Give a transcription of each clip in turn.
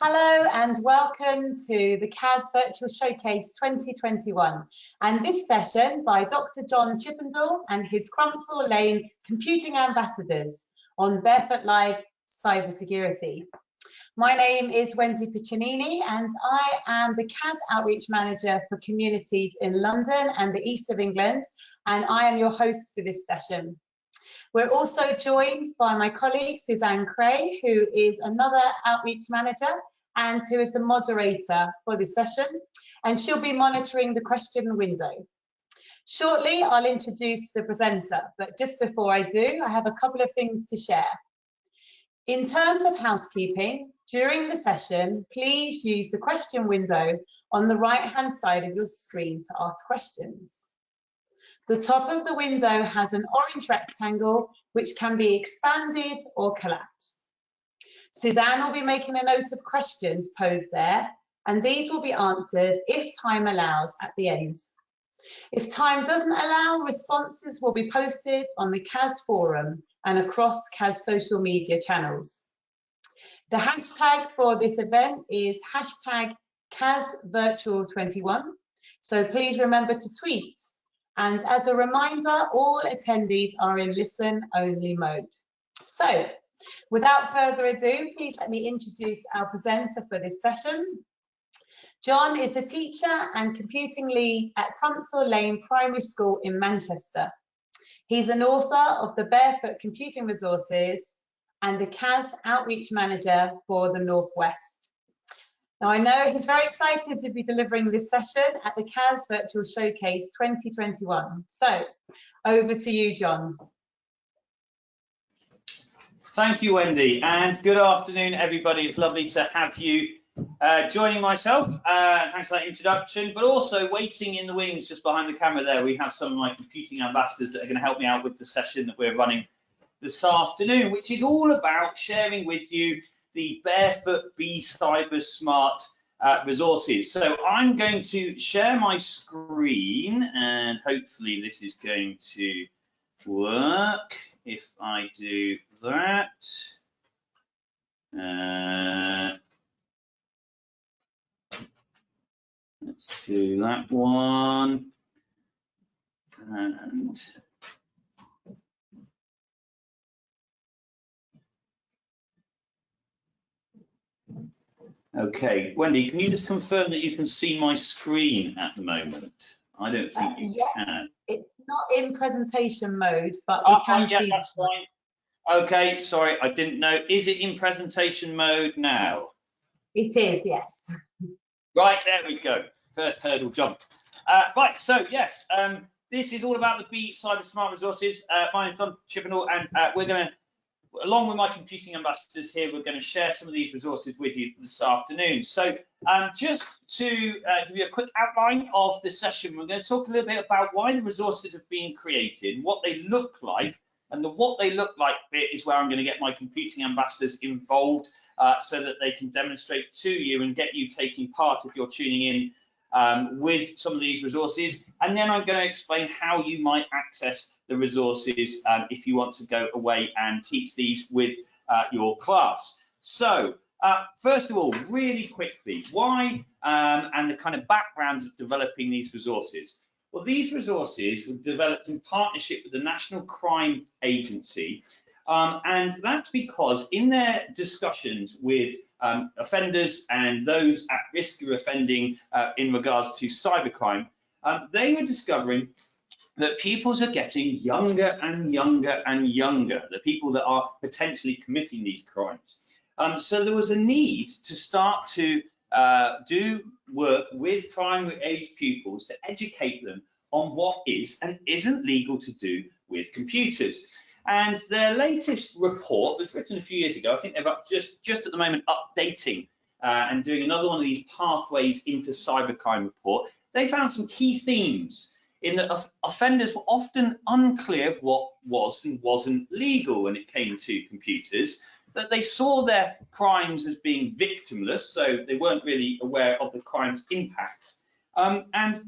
Hello and welcome to the CAS Virtual Showcase 2021 and this session by Dr. John Chippendall and his Crumpsall Lane Computing Ambassadors on Barefoot Live Cybersecurity. My name is Wendy Piccinini and I am the CAS Outreach Manager for Communities in London and the East of England, and I am your host for this session. We're also joined by my colleague Suzanne Cray, who is another outreach manager and who is the moderator for this session, and she'll be monitoring the question window. Shortly, I'll introduce the presenter, but just before I do, I have a couple of things to share. In terms of housekeeping, during the session, please use the question window on the right-hand side of your screen to ask questions. The top of the window has an orange rectangle which can be expanded or collapsed. Suzanne will be making a note of questions posed there, and these will be answered if time allows at the end. If time doesn't allow, responses will be posted on the CAS forum and across CAS social media channels. The hashtag for this event is hashtag CASVirtual21, so please remember to tweet. And as a reminder, all attendees are in listen-only mode. So, without further ado, please let me introduce our presenter for this session. John is a teacher and computing lead at Crumpsall Lane Primary School in Manchester. He's an author of the Barefoot Computing Resources and the CAS Outreach Manager for the Northwest. Now, I know he's very excited to be delivering this session at the CAS Virtual Showcase 2021. So, over to you, John. Thank you, Wendy, and good afternoon, everybody. It's lovely to have you joining myself. Thanks for that introduction, but also waiting in the wings just behind the camera there, we have some of my computing ambassadors that are going to help me out with the session that we're running this afternoon, which is all about sharing with you the Barefoot Be Cyber Smart resources. So I'm going to share my screen and hopefully this is going to work if I do that. Let's do that one. And okay, Wendy, can you just confirm that you can see my screen at the moment? I don't think you can. It's not in presentation mode, but we can see. Yeah, that's fine. Okay, sorry, I didn't know. Is it in presentation mode now? It is, yes. Right, there we go. First hurdle jumped. Right, so yes, this is all about the Be Cyber Smart resources. My name's John Chippendall, and we're going to, along with my computing ambassadors here, we're going to share some of these resources with you this afternoon. So just to give you a quick outline of the session, we're going to talk a little bit about why the resources have been created, what they look like, and the what they look like bit is where I'm going to get my computing ambassadors involved so that they can demonstrate to you and get you taking part if you're tuning in with some of these resources. And then I'm going to explain how you might access the resources if you want to go away and teach these with your class. So first of all, really quickly, why and the kind of background of developing these resources. Well, these resources were developed in partnership with the National Crime Agency, and that's because in their discussions with offenders and those at risk of offending in regards to cybercrime, they were discovering that pupils are getting younger and younger and younger, the people that are potentially committing these crimes. So there was a need to start to do work with primary age pupils to educate them on what is and isn't legal to do with computers. And their latest report was written a few years ago. I think they're just at the moment updating and doing another one of these pathways into cybercrime report. They found some key themes in that offenders were often unclear of what was and wasn't legal when it came to computers, that they saw their crimes as being victimless, so they weren't really aware of the crime's impact. And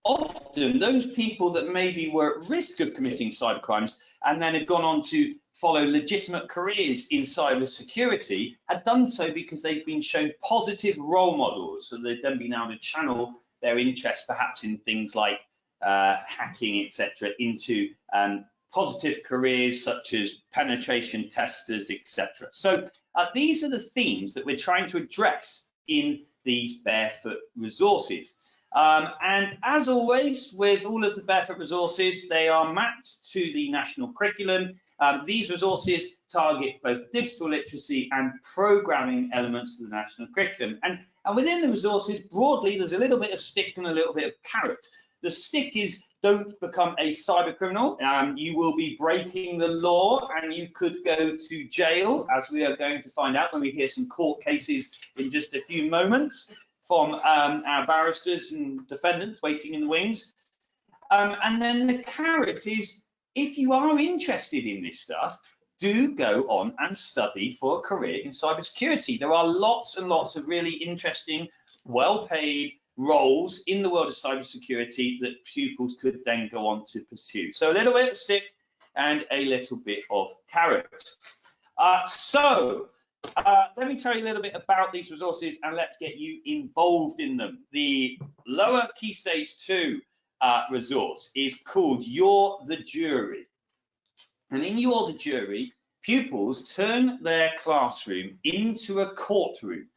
often those people that maybe were at risk of committing cybercrimes and then had gone on to follow legitimate careers in cybersecurity had done so because they've been shown positive role models. So they've then been able to channel their interest perhaps in things like hacking, etc., into positive careers such as penetration testers, etc. So these are the themes that we're trying to address in these Barefoot resources. And as always, with all of the Barefoot resources, they are mapped to the national curriculum. These resources target both digital literacy and programming elements of the national curriculum. And within the resources, broadly, there's a little bit of stick and a little bit of carrot. The stick is don't become a cyber criminal. You will be breaking the law and you could go to jail, as we are going to find out when we hear some court cases in just a few moments from our barristers and defendants waiting in the wings. And then the carrot is, if you are interested in this stuff, do go on and study for a career in cybersecurity. There are lots and lots of really interesting, well-paid roles in the world of cybersecurity that pupils could then go on to pursue. So a little bit of stick and a little bit of carrot. Let me tell you a little bit about these resources and let's get you involved in them. The lower Key Stage 2 resource is called Youre the Jury. And in Youre the Jury, pupils turn their classroom into a courtroom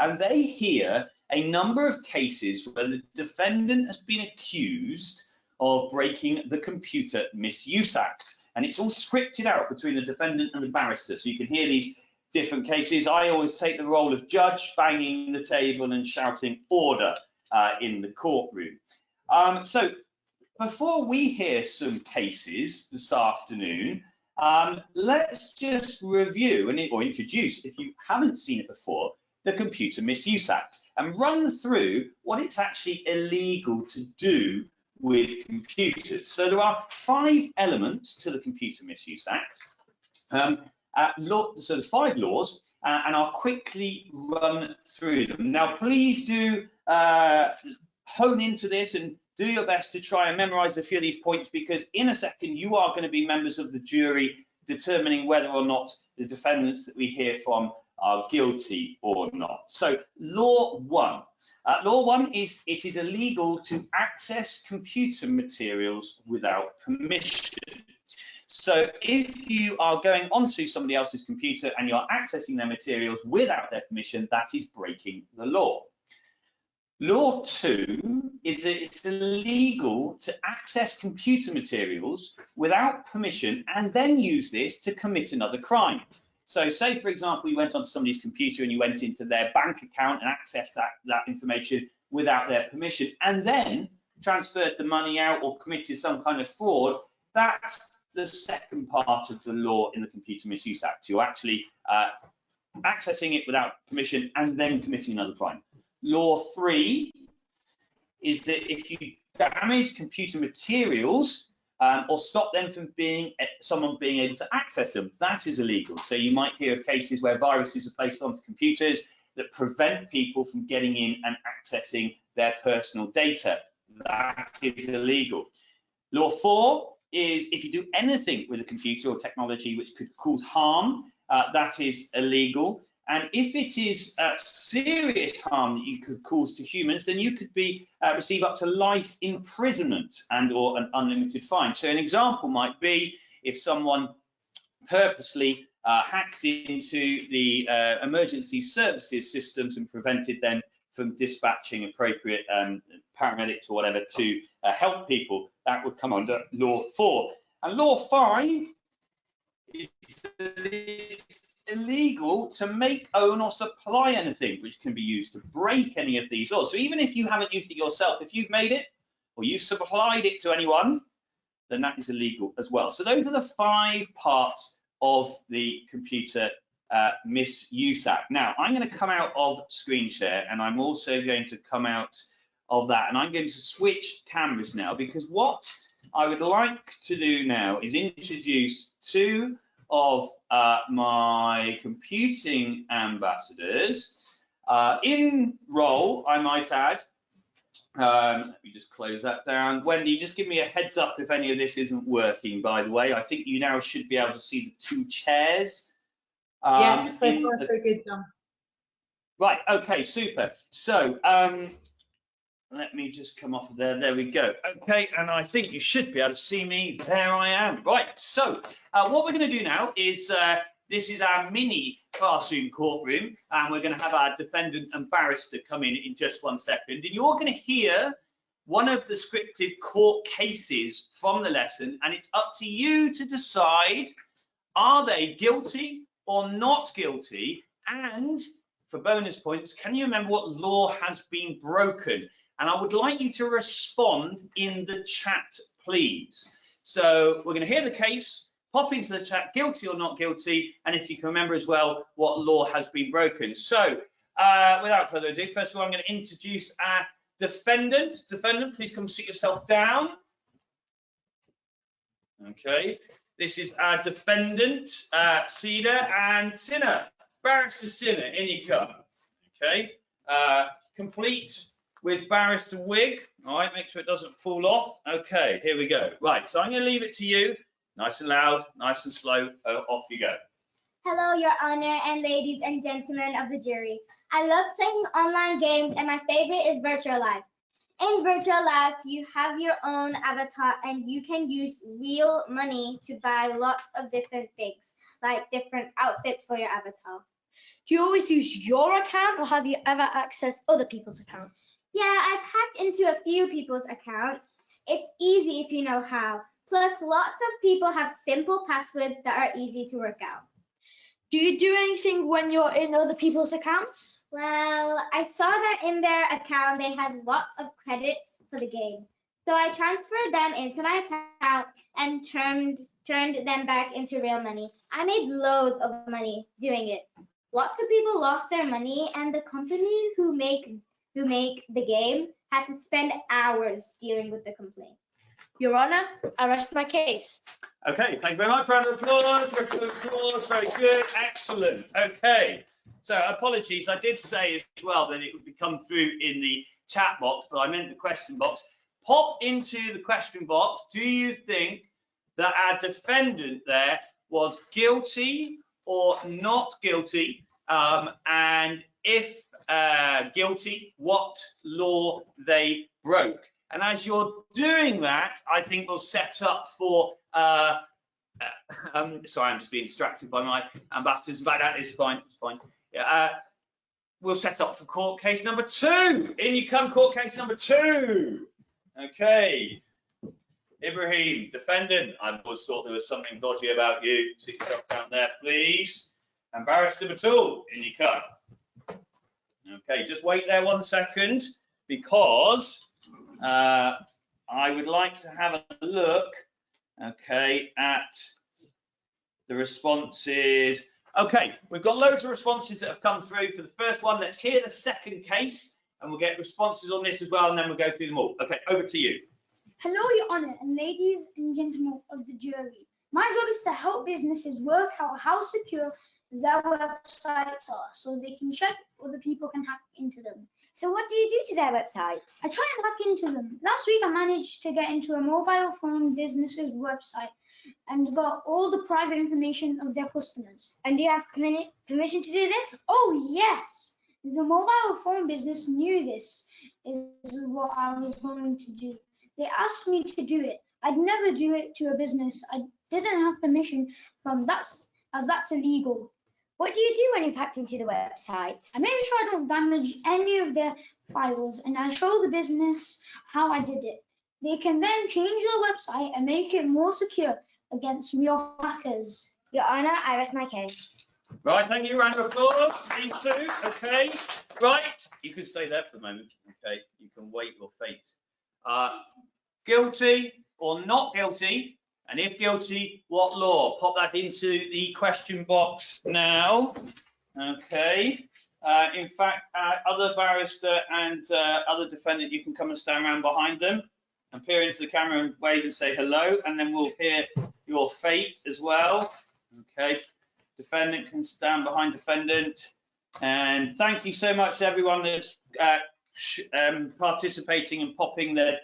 and they hear a number of cases where the defendant has been accused of breaking the Computer Misuse Act. And it's all scripted out between the defendant and the barrister. So you can hear these different cases. I always take the role of judge, banging the table and shouting order in the courtroom. So before we hear some cases this afternoon, let's just review or introduce, if you haven't seen it before, the Computer Misuse Act and run through what it's actually illegal to do with computers. So there are 5 elements to the Computer Misuse Act. So there's 5 laws, and I'll quickly run through them. Now, please do hone into this and do your best to try and memorize a few of these points, because in a second you are going to be members of the jury determining whether or not the defendants that we hear from are guilty or not. So law 1. Law 1 is it is illegal to access computer materials without permission. So if you are going onto somebody else's computer and you're accessing their materials without their permission, that is breaking the law. Law 2 is that it's illegal to access computer materials without permission and then use this to commit another crime. So say, for example, you went onto somebody's computer and you went into their bank account and accessed that information without their permission and then transferred the money out or committed some kind of fraud. That's the second part of the law in the Computer Misuse Act. You're actually accessing it without permission and then committing another crime. Law 3 is that if you damage computer materials or stop them from someone being able to access them, that is illegal. So you might hear of cases where viruses are placed onto computers that prevent people from getting in and accessing their personal data. That is illegal. Law 4 is if you do anything with a computer or technology which could cause harm, that is illegal. And if it is serious harm that you could cause to humans, then you could receive up to life imprisonment and or an unlimited fine. So an example might be if someone purposely hacked into the emergency services systems and prevented them from dispatching appropriate paramedics or whatever to help people, that would come under Law 4. And Law 5 is illegal to make, own or supply anything which can be used to break any of these laws. So even if you haven't used it yourself, if you've made it or you've supplied it to anyone, then that is illegal as well. So those are the 5 parts of the Computer Misuse Act. Now I'm going to come out of screen share and I'm also going to come out of that and I'm going to switch cameras now, because what I would like to do now is introduce 2 of my computing ambassadors in role, I might add, Let me just close that down. Wendy, just give me a heads up if any of this isn't working, by the way. I think you now should be able to see the two chairs. Yeah, so far so good, John. Right, okay, super. So let me just come off of there. There we go. Okay, and I think you should be able to see me. There I am. Right, so what we're going to do now is this is our mini classroom courtroom, and we're going to have our defendant and barrister come in just 1 second. And you're going to hear one of the scripted court cases from the lesson, and it's up to you to decide, are they guilty or not guilty? And for bonus points, can you remember what law has been broken? And I would like you to respond in the chat, please. So we're going to hear the case, pop into the chat, guilty or not guilty, and if you can remember as well what law has been broken. So without further ado, first of all, I'm going to introduce our defendant. Defendant, please come sit yourself down. Okay, this is our defendant, Cedar and Sinner. Barrister Sinner, in you come. Okay, complete with barrister wig. All right, make sure it doesn't fall off. Okay, here we go. Right, so I'm going to leave it to you. Nice and loud, nice and slow. Off you go. Hello, Your Honor, and ladies and gentlemen of the jury. I love playing online games, and my favorite is Virtual Life. In Virtual Life, you have your own avatar, and you can use real money to buy lots of different things, like different outfits for your avatar. Do you always use your account, or have you ever accessed other people's accounts? Yeah, I've hacked into a few people's accounts. It's easy if you know how. Plus, lots of people have simple passwords that are easy to work out. Do you do anything when you're in other people's accounts? Well, I saw that in their account they had lots of credits for the game. So I transferred them into my account and turned them back into real money. I made loads of money doing it. Lots of people lost their money, and the company who make the game had to spend hours dealing with the complaints. Your Honor, I rest my case. Okay, thank you very much. Round of applause. Very good. Excellent. Okay. So apologies. I did say as well that it would come through in the chat box, but I meant the question box. Pop into the question box. Do you think that our defendant there was guilty or not guilty? And if guilty, what law they broke? And as you're doing that, I think we'll set up for, sorry, I'm just being distracted by my ambassadors. But that is fine, it's fine. We'll set up for court case number 2. In you come, court case number 2. Okay. Ibrahim, defendant, I always thought there was something dodgy about you. Sit yourself down there, please. And barrister Batul, in you come. Okay, just wait there 1 second, because I would like to have a look, okay, at the responses. Okay, we've got loads of responses that have come through. For the first one, let's hear the second case, and we'll get responses on this as well, and then we'll go through them all. Okay, over to you. Hello, Your Honor, and ladies and gentlemen of the jury. My job is to help businesses work out how secure their websites are, so they can check if other people can hack into them. So what do you do to their websites? I try and hack into them. Last week, I managed to get into a mobile phone business's website and got all the private information of their customers. And do you have permission to do this? Oh, yes. The mobile phone business knew this is what I was going to do. They asked me to do it. I'd never do it to a business I didn't have permission from, as that's illegal. What do you do when you've hacked into the website? I make sure I don't damage any of their files, and I show the business how I did it. They can then change their website and make it more secure against real hackers. Your Honor, I rest my case. Right, thank you. Round of applause. These two, okay. Right, you can stay there for the moment. Okay, you can wait your fate. Guilty or not guilty? And if guilty, what law? Pop that into the question box now. Okay. In fact, other barrister and other defendant, you can come and stand around behind them and peer into the camera and wave and say hello, and then we'll hear your fate as well. Okay. Defendant can stand behind defendant. And thank you so much to everyone that's participating and popping their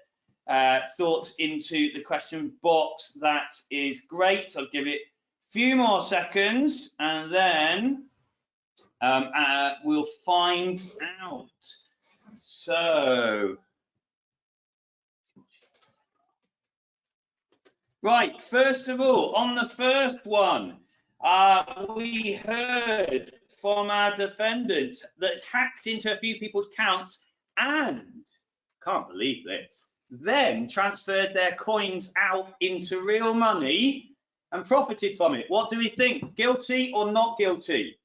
thoughts into the question box. That is great. I'll give it a few more seconds and then we'll find out. So, right, first of all, on the first one, we heard from our defendant that's hacked into a few people's accounts and, can't believe this, then transferred their coins out into real money and profited from it. What do we think? Guilty or not guilty?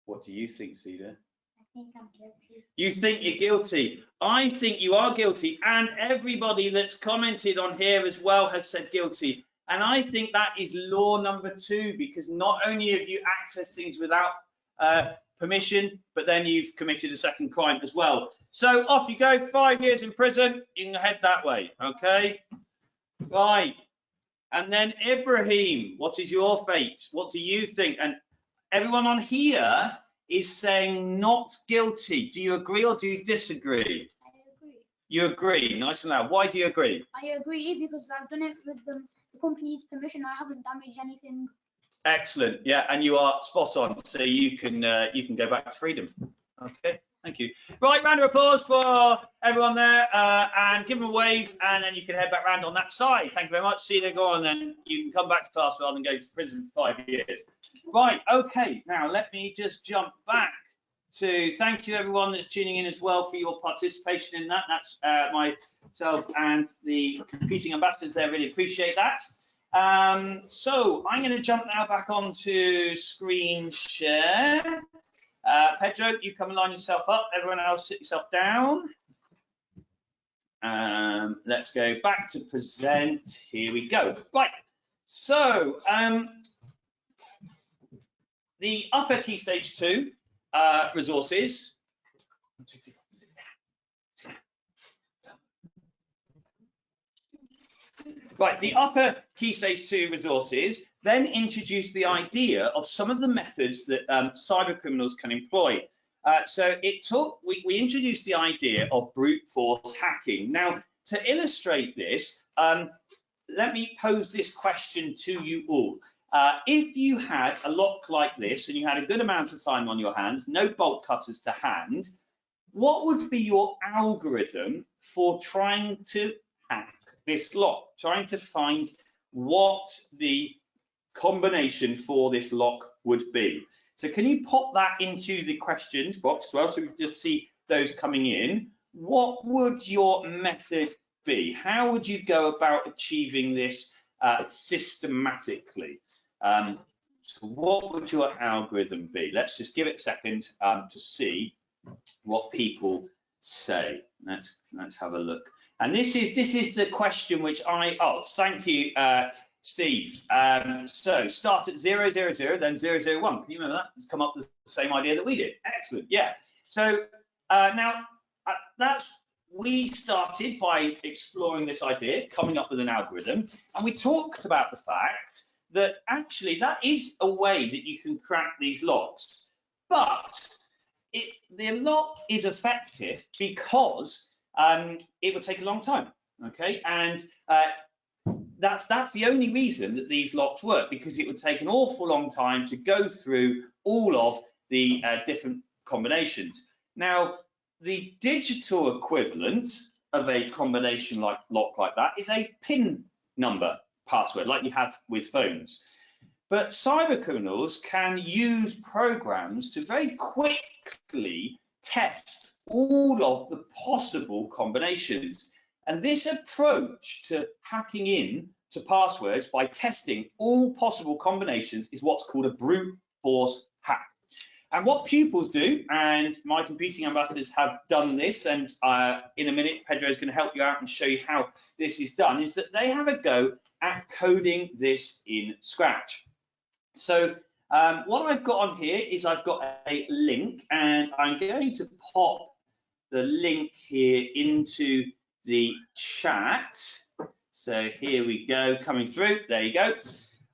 What do you think, Cedar? I think I'm guilty. You think you're guilty. I think you are guilty, and everybody that's commented on here as well has said guilty. And I think that is law number 2, because not only have you accessed things without permission, but then you've committed a second crime as well. So off you go, 5 years in prison. You can head that way, okay? Right. And then Ibrahim, what is your fate? What do you think? And everyone on here is saying not guilty. Do you agree or do you disagree? I agree. You agree. Nice and loud. Why do you agree? I agree because I've done it with the company's permission. I haven't damaged anything. Excellent. Yeah, and you are spot on. So you can go back to freedom. Okay. Thank you. Right, round of applause for everyone there, and give them a wave, and then you can head back round on that side. Thank you very much. See you then. Go on, then you can come back to class rather than go to prison for 5 years. Right. Okay. Now let me just jump back to thank you everyone that's tuning in as well for your participation in that. That's myself and the competing ambassadors there. Really appreciate that. So I'm going to jump now back onto screen share. Pedro, you come and line yourself up. Everyone else, sit yourself down. Let's go back to present. Here we go. Right. So the upper key stage 2 resources. Right, the upper key stage 2 resources then introduce the idea of some of the methods that cyber criminals can employ. So we introduced the idea of brute force hacking. Now, to illustrate this, let me pose this question to you all. If you had a lock like this and you had a good amount of time on your hands, no bolt cutters to hand, what would be your algorithm for trying to hack this lock, trying to find what the combination for this lock would be? So can you pop that into the questions box as well, so we can just see those coming in? What would your method be? How would you go about achieving this systematically? So what would your algorithm be? Let's just give it a second to see what people say. Let's have a look. And this is the question which thank you, Steve. So start at 000, then 001. Can you remember that? It's come up with the same idea that we did. Excellent, yeah. So now we started by exploring this idea, coming up with an algorithm, and we talked about the fact that actually that is a way that you can crack these locks. But the lock is effective because it would take a long time, okay? And that's the only reason that these locks work, because it would take an awful long time to go through all of the different combinations. Now, the digital equivalent of a combination lock like that is a PIN number password, like you have with phones. But cyber criminals can use programs to very quickly test all of the possible combinations. And this approach to hacking in to passwords by testing all possible combinations is what's called a brute force hack. And what pupils do, and my competing ambassadors have done this, and in a minute Pedro is going to help you out and show you how this is done, is that they have a go at coding this in Scratch. So what I've got on here is I've got a link, and I'm going to pop the link here into the chat. So here we go, coming through. There you go.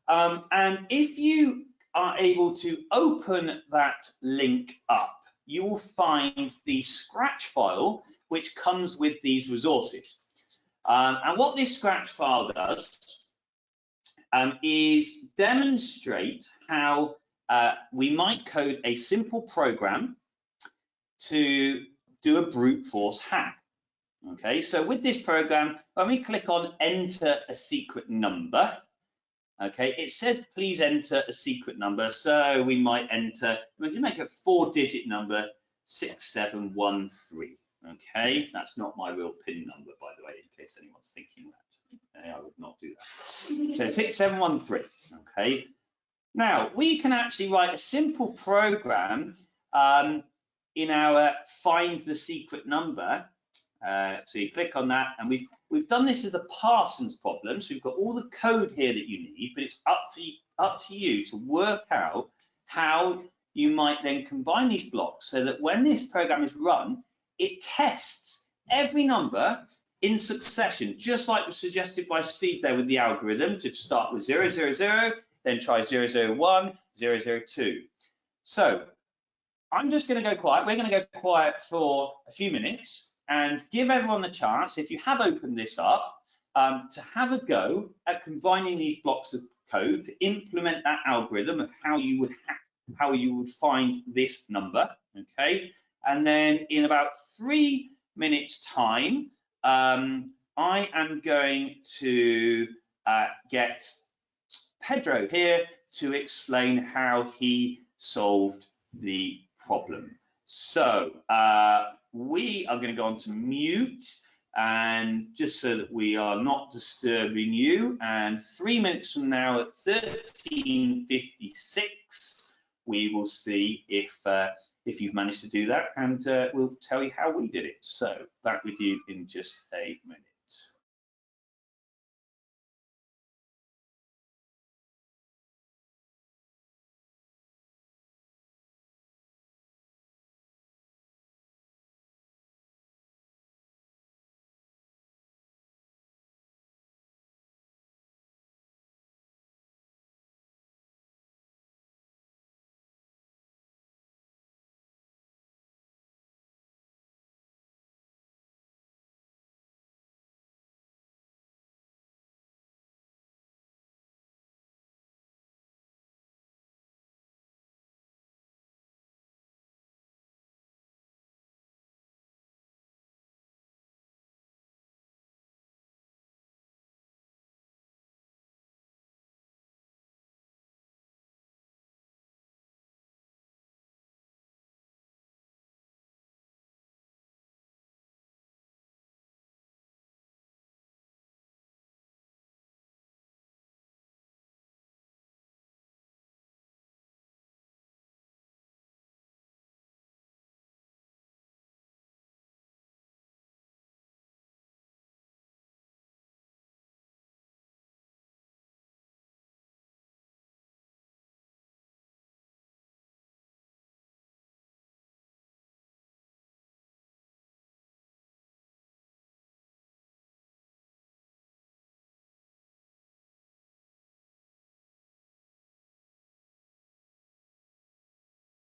And if you are able to open that link up, you will find the Scratch file which comes with these resources. And what this Scratch file does is demonstrate how we might code a simple program to do a brute force hack. Okay, so with this program, when we click on enter a secret number, okay, it says please enter a secret number. So we might enter, we can make a 4-digit number, 6713. Okay, that's not my real PIN number, by the way, in case anyone's thinking that. Okay, I would not do that. So 6713. Okay, now we can actually write a simple program in our find the secret number. So you click on that, and we've done this as a Parsons problem. So we've got all the code here that you need, but it's up to you to work out how you might then combine these blocks so that when this program is run, it tests every number in succession, just like was suggested by Steve there with the algorithm, to start with 000, then try 001, 002. So I'm just going to go quiet. We're going to go quiet for a few minutes and give everyone the chance, if you have opened this up, to have a go at combining these blocks of code to implement that algorithm of how you would find this number. Okay, and then in about 3 minutes time, I am going to get Pedro here to explain how he solved the problem. So we are going to go on to mute, and just so that we are not disturbing you, and 3 minutes from now at 13:56 we will see if you've managed to do that, and we'll tell you how we did it. So back with you in just a minute.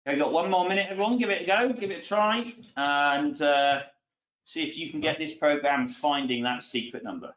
Okay, got 1 more minute, everyone. Give it a go, give it a try, and see if you can get this program finding that secret number.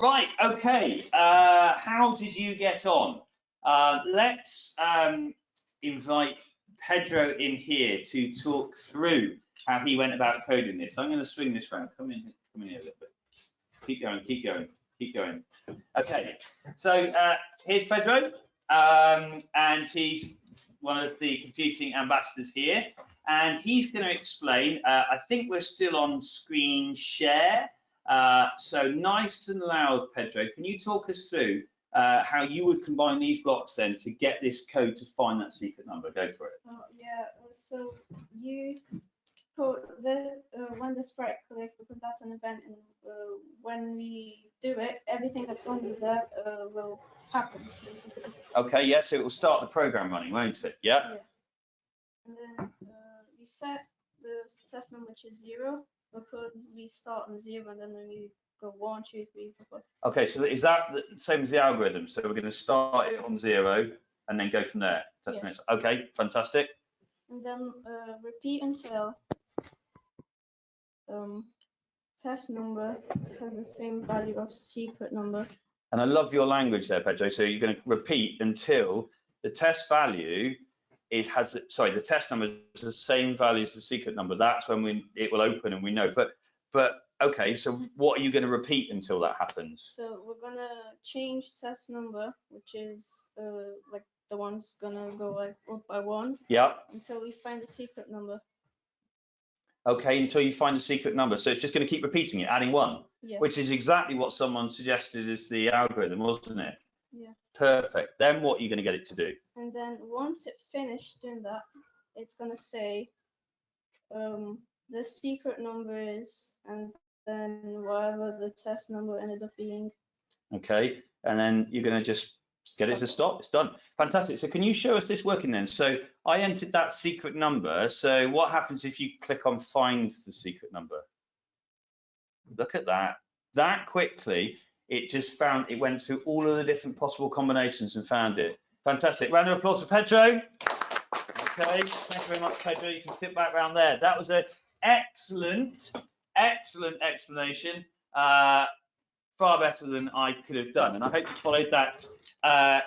Right, okay, how did you get on? Let's invite Pedro in here to talk through how he went about coding this. I'm going to swing this round. Come in here a little bit. Keep going, keep going, keep going. Okay, so here's Pedro, and he's one of the computing ambassadors here, and he's going to explain, I think we're still on screen share. So nice and loud, Pedro. Can you talk us through how you would combine these blocks then to get this code to find that secret number. Go for it. Yeah, so you put the when the sprite click, because that's an event, and when we do it, everything that's on there will happen. Basically. Okay, yeah, so it will start the program running, won't it? Yeah. Yeah. And then we set the test number to 0 because we start on 0 and then we go 1, 2, 3, 4, 5. Okay, so is that the same as the algorithm? So we're going to start it on 0 and then go from there. That's Yeah. next. Okay, fantastic. And then repeat until test number has the same value of secret number. And I love your language there, Pedro. So you're going to repeat until the test value, the test number is the same value as the secret number. That's when it will open and we know. But okay, so what are you going to repeat until that happens? So we're going to change test number, which is like the one's going to go like up by 1. Yeah. Until we find the secret number. Okay, until you find the secret number. So it's just going to keep repeating it, adding 1, yeah. Which is exactly what someone suggested as the algorithm, wasn't it? Yeah. Perfect. Then what are you going to get it to do? And then once it finished doing that, it's going to say the secret number is, and then whatever the test number ended up being. Okay, and then you're going to just get it to stop. It's done. Fantastic. So can you show us this working then? So I entered that secret number. So what happens if you click on find the secret number? Look at that. That quickly, it went through all of the different possible combinations and found it. Fantastic. Round of applause for Pedro. Okay, thank you very much, Pedro. You can sit back around there. That was an excellent explanation. Far better than I could have done, and I hope you followed that.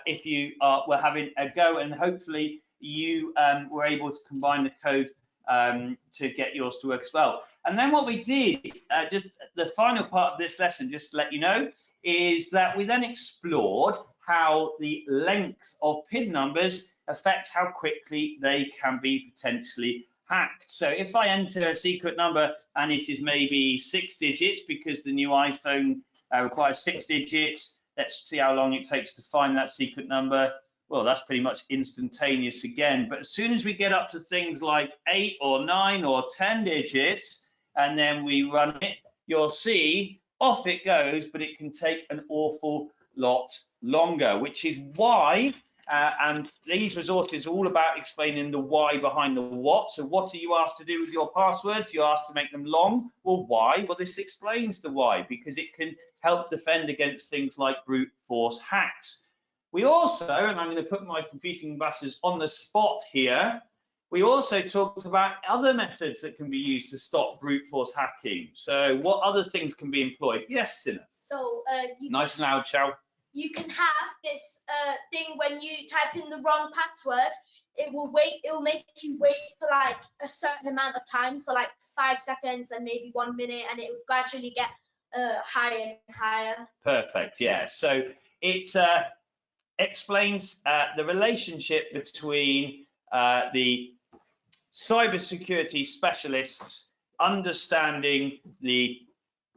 If you were having a go, and hopefully you were able to combine the code to get yours to work as well. And then what we did, just the final part of this lesson, just to let you know, is that we then explored how the length of PIN numbers affects how quickly they can be potentially hacked. So if I enter a secret number and it is maybe 6 digits, because the new iPhone requires 6 digits, let's see how long it takes to find that secret number. Well, that's pretty much instantaneous again. But as soon as we get up to things like 8 or 9 or 10 digits, and then we run it, you'll see off it goes, but it can take an awful lot longer, which is why, and these resources are all about explaining the why behind the what. So what are you asked to do with your passwords? You're asked to make them long. Well, why? Well, this explains the why, because it can help defend against things like brute force hacks. We also, and I'm going to put my computing ambassadors on the spot here, we also talked about other methods that can be used to stop brute force hacking. So what other things can be employed? Yes, Sinna. So Nice and loud, Chow. you can have this thing when you type in the wrong password, it will make you wait for like a certain amount of time, so like 5 seconds and maybe 1 minute, and it will gradually get higher and higher. Perfect, yeah. So it explains the relationship between the cybersecurity specialists understanding the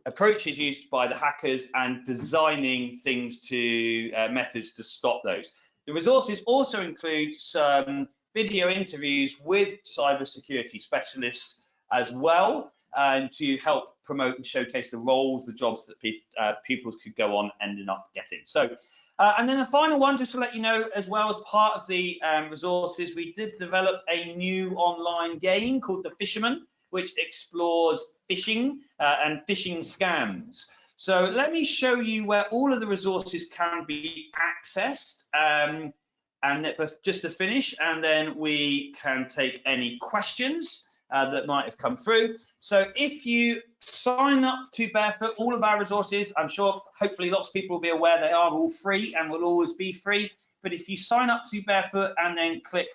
approaches used by the hackers and designing things to methods to stop those. The resources also include some video interviews with cybersecurity specialists as well, and to help promote and showcase the roles, the jobs that people could go on ending up getting. So, and then the final one, just to let you know, as well as part of the resources, we did develop a new online game called The Fisherman, which explores phishing and phishing scams. So let me show you where all of the resources can be accessed, and just to finish, and then we can take any questions that might have come through. So if you sign up to Barefoot, all of our resources, I'm sure hopefully lots of people will be aware they are all free and will always be free. But if you sign up to Barefoot and then click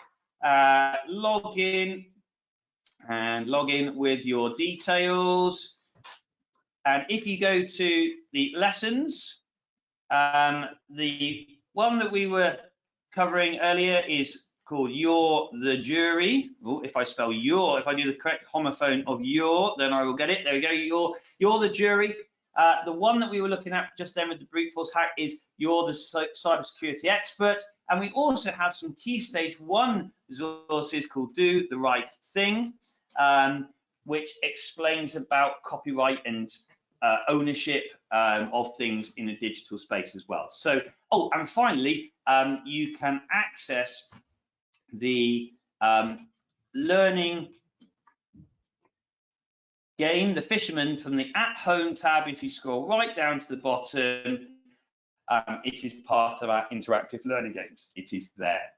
log in, and log in with your details, and if you go to the lessons, the one that we were covering earlier is called Youre the Jury. Ooh, if I spell your, if I do the correct homophone of your, then I will get it. There we go. Youre the Jury. The one that we were looking at just then with the brute force hack is You're the Cybersecurity Expert. And we also have some key stage 1 resources called Do the Right Thing, which explains about copyright and ownership of things in a digital space as well. So, oh, and finally, you can access the learning game, The Fisherman, from the At Home tab. If you scroll right down to the bottom, it is part of our interactive learning games. It is there.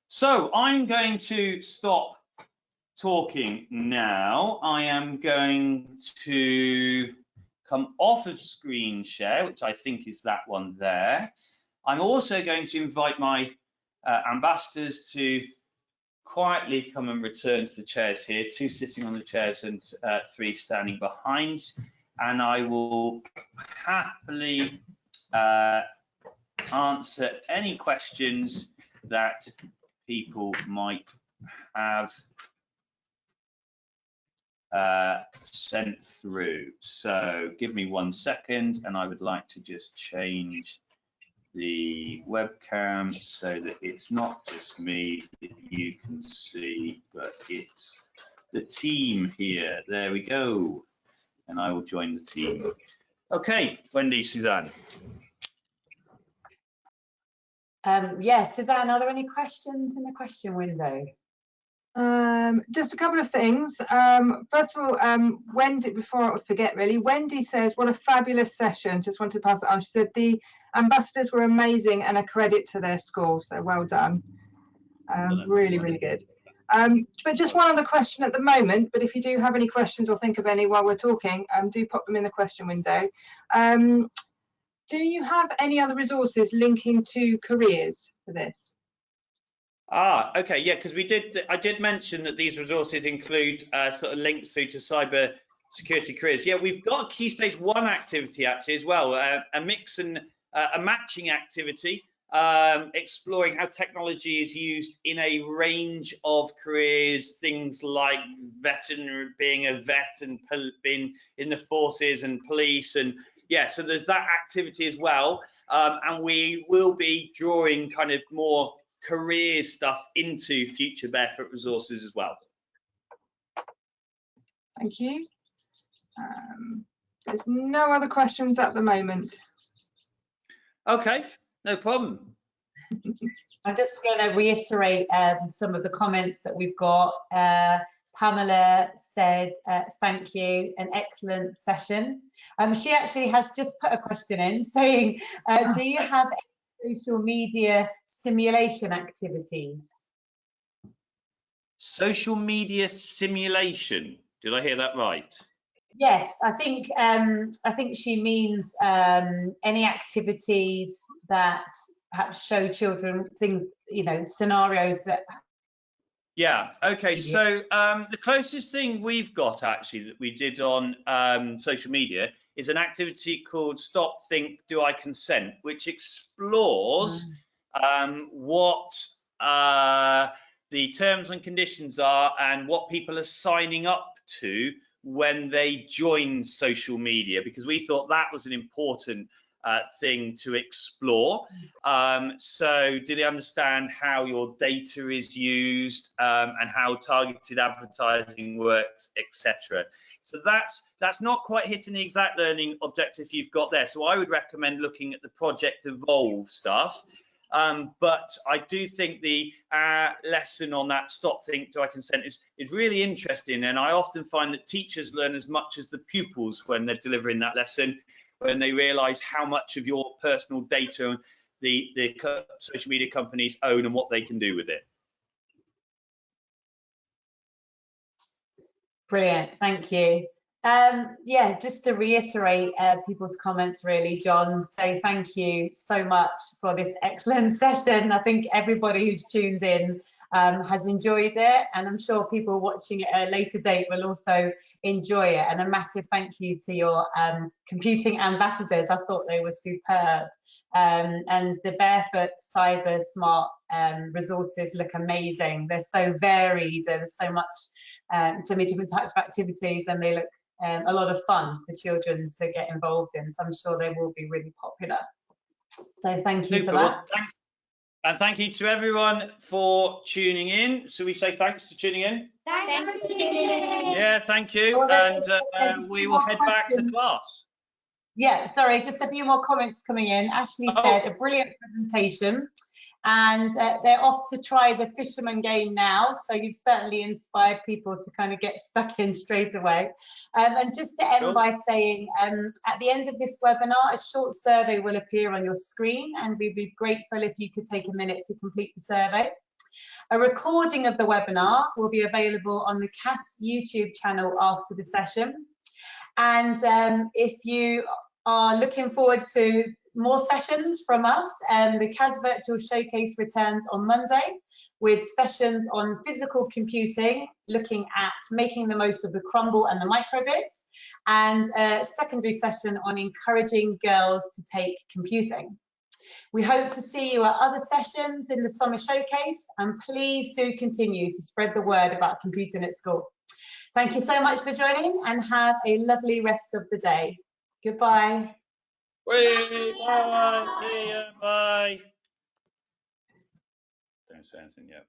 So I'm going to stop talking now. I am going to come off of screen share, which I think is that one there. I'm also going to invite my ambassadors to quietly come and return to the chairs here, 2 sitting on the chairs and 3 standing behind. And I will happily answer any questions that people might have sent through. So give me 1 second, and I would like to just change the webcam so that it's not just me that you can see, but it's the team here. There we go. And I will join the team. Okay, Wendy, Suzanne. Yes, Suzanne, are there any questions in the question window? Just a couple of things. First of all, Wendy, before I forget really, Wendy says, what a fabulous session. Just wanted to pass it on. She said the ambassadors were amazing and a credit to their school, so well done. Really, really good. But just one other question at the moment, but if you do have any questions or think of any while we're talking, do pop them in the question window. Do you have any other resources linking to careers for this? Ah, okay, yeah, because I did mention that these resources include sort of links through to cyber security careers. Yeah, we've got a key stage 1 activity actually as well, a mix and a matching activity, exploring how technology is used in a range of careers, things like veterinary, being a vet, and being in the forces and police, and yeah, so there's that activity as well, and we will be drawing kind of more career stuff into future Barefoot resources as well. Thank you. There's no other questions at the moment. Okay, no problem. I'm just going to reiterate some of the comments that we've got. Pamela said, thank you, an excellent session. She actually has just put a question in saying, do you have any social media simulation activities? Social media simulation, did I hear that right? Yes, I think she means any activities that perhaps show children things, you know, scenarios that. Yeah, okay, so the closest thing we've got actually that we did on social media is an activity called Stop, Think, Do I Consent, which explores what the terms and conditions are and what people are signing up to when they join social media, because we thought that was an important thing to explore. So do they understand how your data is used and how targeted advertising works, etc. So that's not quite hitting the exact learning objective you've got there. So I would recommend looking at the Project Evolve stuff. But I do think the lesson on that Stop, Think, Do I Consent is really interesting, and I often find that teachers learn as much as the pupils when they're delivering that lesson, when they realise how much of your personal data the social media companies own and what they can do with it. Brilliant, thank you. Yeah, just to reiterate people's comments really, John, say thank you so much for this excellent session. I think everybody who's tuned in has enjoyed it, and I'm sure people watching it at a later date will also enjoy it. And a massive thank you to your computing ambassadors. I thought they were superb. And the Barefoot Cyber Smart resources look amazing. They're so varied, there's so many different types of activities, and they look a lot of fun for children to get involved in. So I'm sure they will be really popular. So thank you for that. And thank you to everyone for tuning in. So we say thanks for tuning in. Thanks for tuning in. Yeah, thank you. And we will head back to class. Yeah, sorry, just a few more comments coming in. Ashley said a brilliant presentation, and they're off to try the fisherman game now. So you've certainly inspired people to kind of get stuck in straight away. And just to end by saying, at the end of this webinar, a short survey will appear on your screen, and we'd be grateful if you could take a minute to complete the survey. A recording of the webinar will be available on the CAS YouTube channel after the session. And if you are looking forward to more sessions from us, the CAS Virtual Showcase returns on Monday with sessions on physical computing, looking at making the most of the crumble and the microbit, and a secondary session on encouraging girls to take computing. We hope to see you at other sessions in the summer showcase, and please do continue to spread the word about computing at school. Thank you so much for joining, and have a lovely rest of the day. Goodbye. Bye. See you. Bye. Don't say anything yet.